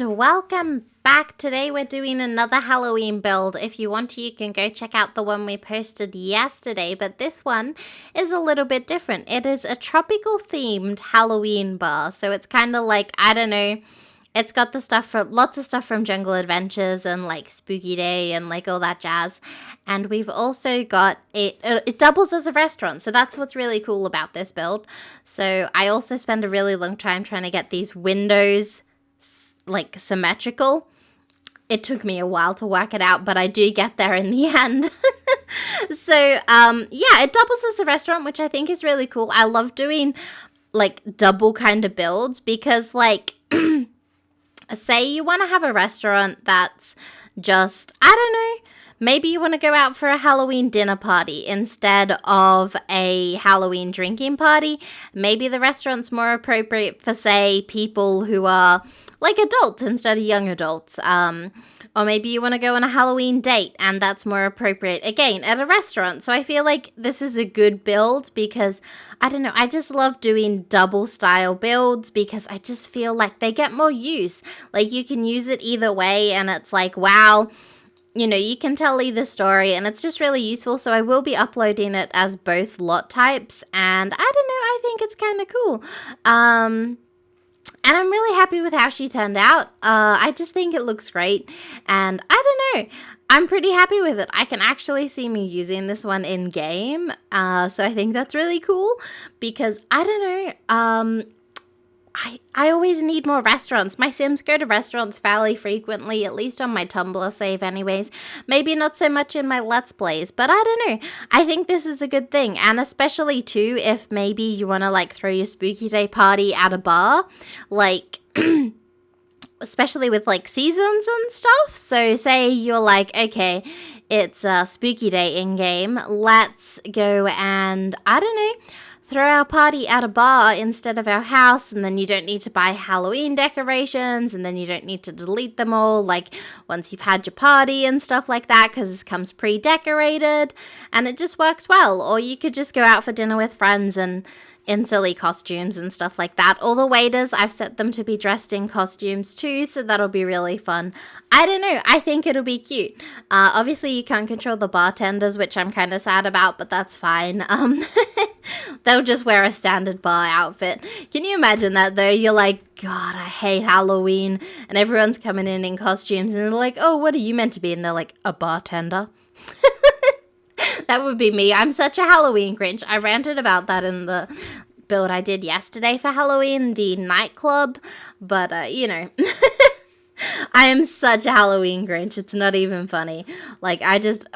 and welcome back. Today we're doing another Halloween build. If you want to, you can go check out the one we posted yesterday, but this one is a little bit different. It is a tropical themed Halloween bar, so it's kind of like, I don't know, it's got the stuff from lots of stuff from Jungle Adventures and like Spooky Day and like all that jazz. And we've also got it doubles as a restaurant, so that's what's really cool about this build. So I also spend a really long time trying to get these windows like symmetrical. It took me a while to work it out, but I do get there in the end. So yeah, it doubles as a restaurant, which I think is really cool. I love doing like double kind of builds because like say you want to have a restaurant that's just, I don't know, maybe you want to go out for a Halloween dinner party instead of a Halloween drinking party. Maybe the restaurant's more appropriate for, say, people who are like adults instead of young adults. Or maybe you want to go on a Halloween date and that's more appropriate, again, at a restaurant. So I feel like this is a good build because, I don't know, I just love doing double style builds because I just feel like they get more use. Like you can use it either way and it's like, wow, you know, you can tell either story and it's just really useful. So I will be uploading it as both lot types and I don't know, I think it's kind of cool. And I'm really happy with how she turned out. I just think it looks great. And I don't know, I'm pretty happy with it. I can actually see me using this one in game. So I think that's really cool because I don't know, I always need more restaurants. My Sims go to restaurants fairly frequently, at least on my Tumblr save anyways. Maybe not so much in my Let's Plays, but I don't know. I think this is a good thing, and especially too if maybe you want to like throw your Spooky Day party at a bar, like especially with like seasons and stuff. So say you're like, okay, it's Spooky Day in-game, let's go and, I don't know, throw our party at a bar instead of our house, and then you don't need to buy Halloween decorations, and then you don't need to delete them all, like, once you've had your party and stuff like that, because this comes pre-decorated, and it just works well. Or you could just go out for dinner with friends and in silly costumes and stuff like that. All the waiters, I've set them to be dressed in costumes too, so that'll be really fun. I don't know, I think it'll be cute. Obviously you can't control the bartenders, which I'm kind of sad about, but that's fine. They'll just wear a standard bar outfit. Can you imagine that though? You're like, God, I hate Halloween, and everyone's coming in costumes, and they're like, oh, what are you meant to be? And they're like, a bartender. That would be me. I'm such a Halloween Grinch. I ranted about that in the build I did yesterday for Halloween, the nightclub, but you know, I am such a Halloween Grinch. It's not even funny. Like, I just,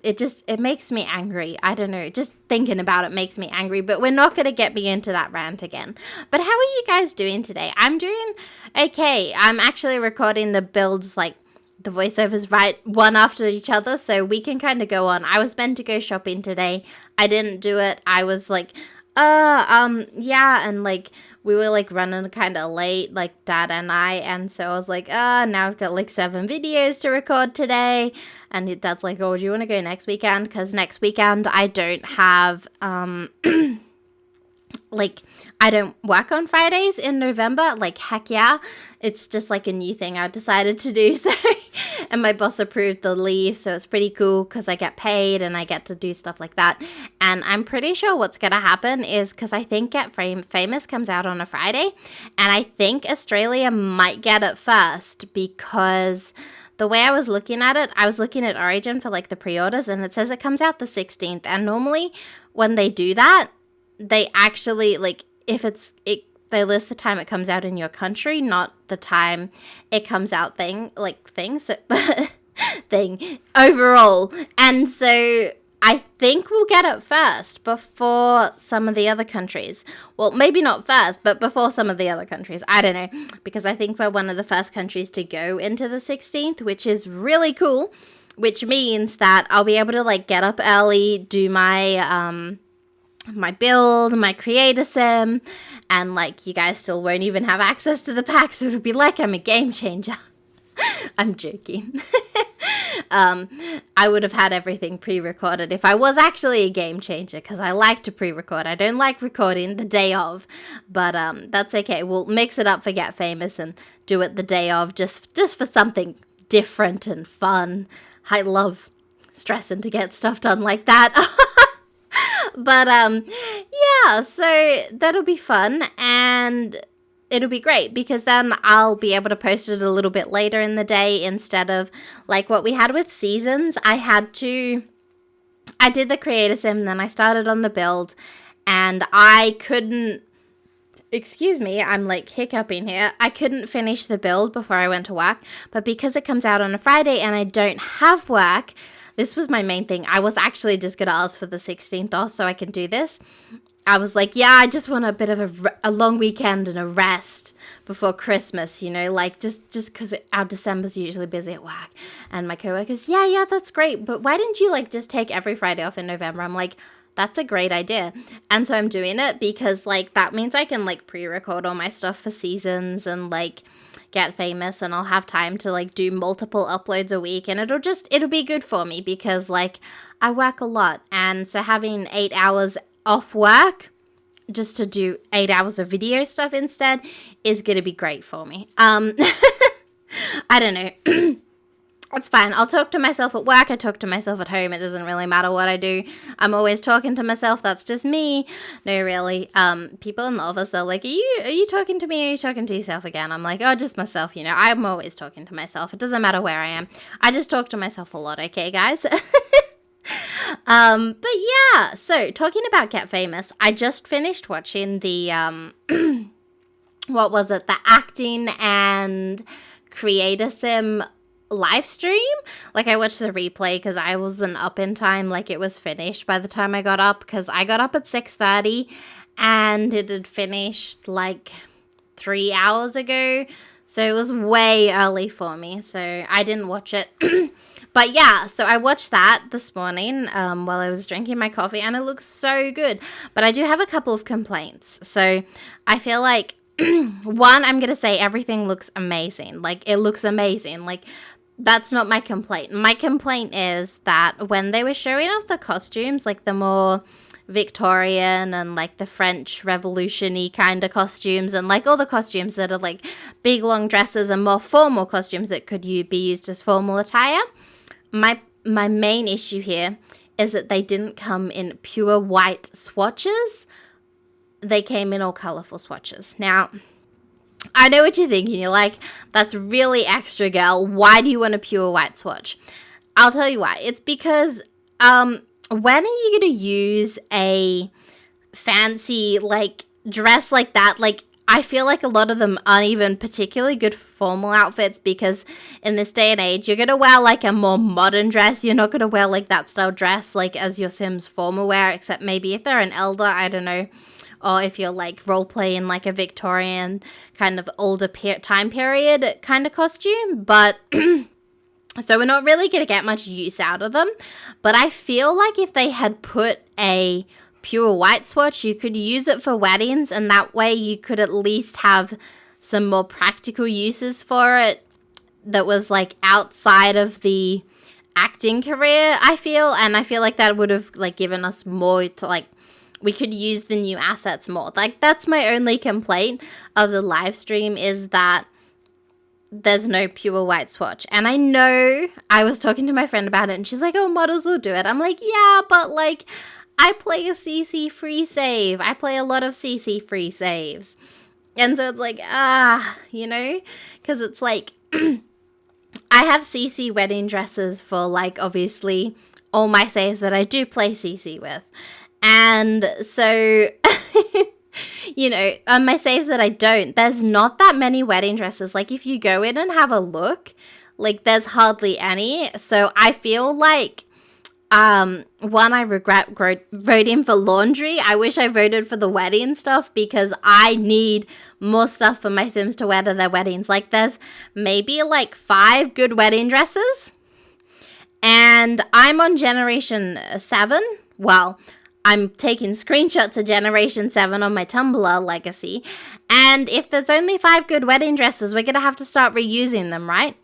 it makes me angry. I don't know, just thinking about it makes me angry, but we're not going to get me into that rant again. But how are you guys doing today? I'm doing okay. I'm actually recording the builds, like, the voiceovers right one after each other, so we can kind of go on. I was meant to go shopping today. I didn't do it. I was like, yeah, and like, we were like running kind of late, like Dad and I, and so I was like, now I've got like 7 videos to record today, and Dad's like, oh, do you want to go next weekend? Because next weekend I don't have, like, I don't work on Fridays in November. Like, heck yeah, it's just like a new thing I decided to do, so, and my boss approved the leave, so it's pretty cool because I get paid and I get to do stuff like that. And I'm pretty sure what's gonna happen is, because I think Get Famous comes out on a Friday, and I think Australia might get it first, because the way I was looking at it, I was looking at Origin for like the pre-orders, and it says it comes out the 16th, and normally when they do that, they actually, like, if they list the time it comes out in your country, not the time it comes out thing overall. And so I think we'll get it first before some of the other countries. Well, maybe not first, but before some of the other countries. I don't know, because I think we're one of the first countries to go into the 16th, which is really cool, which means that I'll be able to like get up early, do my my build, my creator sim, and like you guys still won't even have access to the pack, so it'll be like I'm a game changer. I'm joking. I would have had everything pre-recorded if I was actually a game changer, because I like to pre-record. I don't like recording the day of, but that's okay. We'll mix it up for Get Famous and do it the day of, just for something different and fun. I love stressing to get stuff done like that. But yeah, so that'll be fun, and it'll be great because then I'll be able to post it a little bit later in the day instead of like what we had with seasons. I did the creator sim, then I started on the build, and I couldn't, excuse me, I'm like hiccuping here. I couldn't finish the build before I went to work, but because it comes out on a Friday and I don't have work, this was my main thing. I was actually just going to ask for the 16th off so I can do this. I was like, yeah, I just want a bit of a long weekend and a rest before Christmas, you know, like just because our December's usually busy at work. And my coworkers, yeah, that's great. But why didn't you like just take every Friday off in November? I'm like, that's a great idea. And so I'm doing it because like that means I can like pre-record all my stuff for seasons and like Get Famous, and I'll have time to like do multiple uploads a week, and it'll be good for me because like I work a lot, and so having 8 hours off work just to do 8 hours of video stuff instead is gonna be great for me. I don't know. It's fine. I'll talk to myself at work. I talk to myself at home. It doesn't really matter what I do. I'm always talking to myself. That's just me. No, really. People in the office, they're like, are you talking to me? Or are you talking to yourself again? I'm like, oh, just myself. You know, I'm always talking to myself. It doesn't matter where I am. I just talk to myself a lot. Okay, guys? But yeah, so talking about Get Famous, I just finished watching the, what was it? The acting and creator sim live stream. Like I watched the replay because I wasn't up in time. Like it was finished by the time I got up, because I got up at 6:30 and it had finished like 3 hours ago. So it was way early for me. So I didn't watch it. But yeah, so I watched that this morning while I was drinking my coffee, and it looks so good. But I do have a couple of complaints. So I feel like one, I'm going to say everything looks amazing. Like it looks amazing. Like that's not my complaint. My complaint is that when they were showing off the costumes, like the more Victorian and like the French Revolution-y kind of costumes, and like all the costumes that are like big long dresses and more formal costumes that could be used as formal attire, my main issue here is that they didn't come in pure white swatches. They came in all colorful swatches. Now, I know what you're thinking. You're like, that's really extra, girl. Why do you want a pure white swatch? I'll tell you why. It's because when are you going to use a fancy like dress like that? Like I feel like a lot of them aren't even particularly good for formal outfits, because in this day and age, you're going to wear like a more modern dress. You're not going to wear like that style dress like as your Sims formal wear, except maybe if they're an elder, I don't know. Or if you're like role playing like a Victorian kind of older time period kind of costume. But so we're not really going to get much use out of them. But I feel like if they had put a pure white swatch, you could use it for weddings, and that way you could at least have some more practical uses for it that was like outside of the acting career, I feel. And I feel like that would have like given us more to like, we could use the new assets more. Like that's my only complaint of the live stream, is that there's no pure white swatch. And I know I was talking to my friend about it, and she's like, oh, models will do it. I'm like, yeah, but like I play a CC free save. I play a lot of CC free saves. And so it's like, you know, because it's like I have CC wedding dresses for like obviously all my saves that I do play CC with. And so, you know, on my saves that I don't, there's not that many wedding dresses. Like if you go in and have a look, like there's hardly any. So I feel like, one, I regret voting for laundry. I wish I voted for the wedding stuff, because I need more stuff for my Sims to wear to their weddings. Like there's maybe like 5 good wedding dresses, and I'm on generation 7. Well, I'm taking screenshots of Generation 7 on my Tumblr legacy. And if there's only 5 good wedding dresses, we're going to have to start reusing them, right?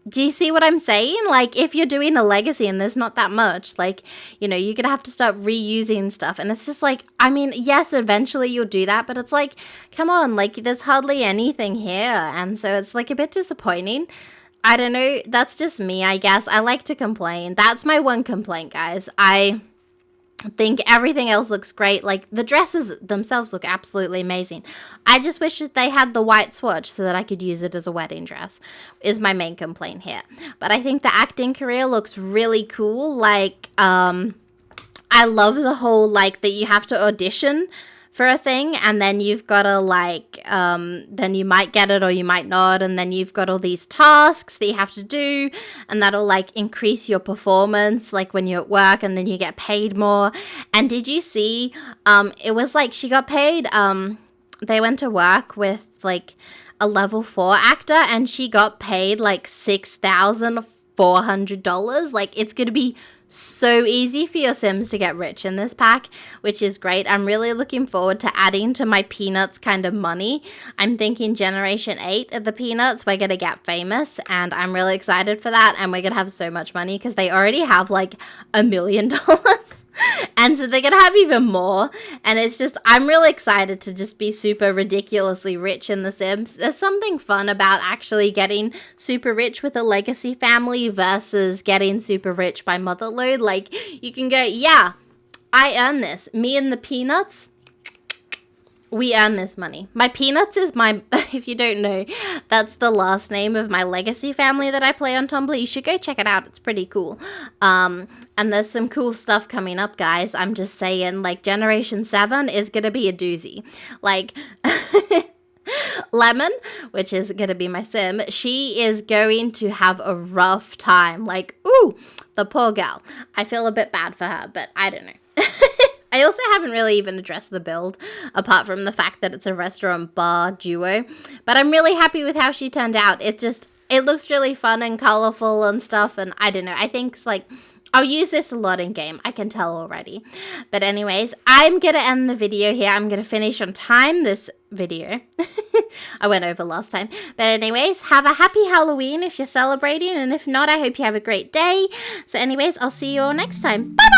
Do you see what I'm saying? Like, if you're doing a legacy and there's not that much, like, you know, you're going to have to start reusing stuff. And it's just like, I mean, yes, eventually you'll do that, but it's like, come on, like, there's hardly anything here. And so it's like a bit disappointing. I don't know. That's just me, I guess. I like to complain. That's my one complaint, guys. I think everything else looks great. Like, the dresses themselves look absolutely amazing. I just wish that they had the white swatch so that I could use it as a wedding dress, is my main complaint here. But I think the acting career looks really cool. Like, I love the whole, like, that you have to audition for a thing, and then you've got to, like, then you might get it or you might not, and then you've got all these tasks that you have to do, and that'll, like, increase your performance, like, when you're at work, and then you get paid more. And did you see, it was, like, she got paid, they went to work with, like, a level 4 actor, and she got paid, like, $6,400. Like, it's gonna be so easy for your Sims to get rich in this pack, which is great. I'm really looking forward to adding to my Peanuts kind of money. I'm thinking Generation 8 of the Peanuts, we're going to get famous, and I'm really excited for that, and we're going to have so much money because they already have like $1 million. And so they're going to have even more. And it's just, I'm really excited to just be super ridiculously rich in The Sims. There's something fun about actually getting super rich with a legacy family versus getting super rich by motherload. Like, you can go, yeah, I earn this. Me and the Peanuts, we earn this money. My Peanuts is my, if you don't know, that's the last name of my legacy family that I play on Tumblr. You should go check it out. It's pretty cool. And there's some cool stuff coming up, guys. I'm just saying, like, Generation 7 is going to be a doozy. Like, Lemon, which is going to be my sim, she is going to have a rough time. Like, ooh, the poor gal. I feel a bit bad for her, but I don't know. I also haven't really even addressed the build, apart from the fact that it's a restaurant bar duo. But I'm really happy with how she turned out. It looks really fun and colorful and stuff. And I don't know, I think it's like, I'll use this a lot in game. I can tell already. But anyways, I'm going to end the video here. I'm going to finish on time this video. I went over last time. But anyways, have a happy Halloween if you're celebrating. And if not, I hope you have a great day. So anyways, I'll see you all next time. Bye-bye!